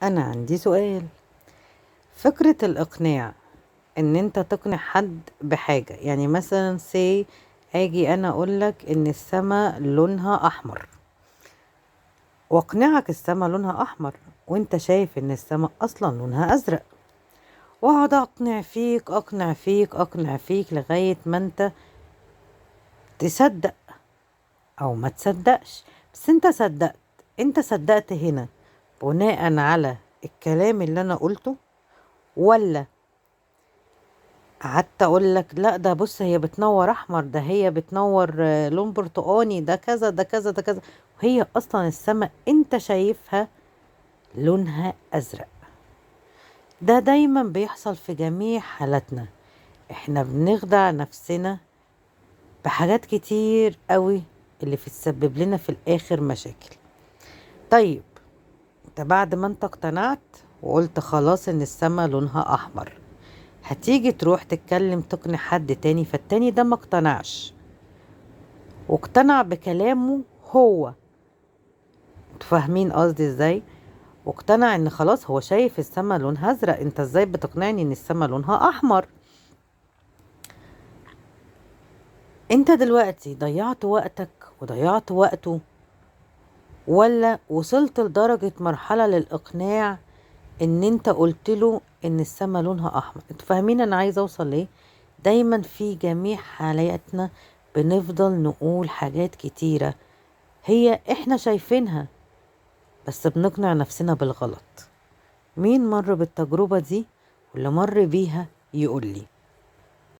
أنا عندي سؤال. فكرة الإقناع إن أنت تقنع حد بحاجة، يعني مثلا أجي أنا أقولك إن السما لونها أحمر، وأقنعك السما لونها أحمر وأنت شايف إن السما أصلا لونها أزرق، وأقعد أقنع فيك أقنع فيك أقنع فيك لغاية ما أنت تصدق أو ما تصدقش. بس أنت صدقت. أنت صدقت هنا بناء على الكلام اللي أنا قلته، ولا قعدت اقول لك لا ده بص هي بتنور احمر، ده هي بتنور لون برتقاني، ده كذا ده كذا ده كذا، وهي اصلا السماء انت شايفها لونها ازرق. ده دايما بيحصل في جميع حالاتنا. احنا بنخدع نفسنا بحاجات كتير قوي اللي بتسبب لنا في الاخر مشاكل. طيب انت بعد ما انت اقتنعت وقلت خلاص ان السماء لونها احمر، هتيجي تروح تتكلم تقنع حد تاني، فالتاني ده ما اقتنعش واقتنع بكلامه هو. انتوا فاهمين قصدي ازاي؟ واقتنع ان خلاص هو شايف السما لونها ازرق، انت ازاي بتقنعني ان السما لونها احمر؟ انت دلوقتي ضيعت وقتك وضيعت وقته، ولا وصلت لدرجة مرحلة للاقناع ان انت قلت له ان السما لونها احمر؟ انتوا فاهمين انا عايزه اوصل ليه؟ دايما في جميع حالاتنا بنفضل نقول حاجات كتيرة هي احنا شايفينها، بس بنقنع نفسنا بالغلط. مين مر بالتجربة دي واللي مر بيها يقولي.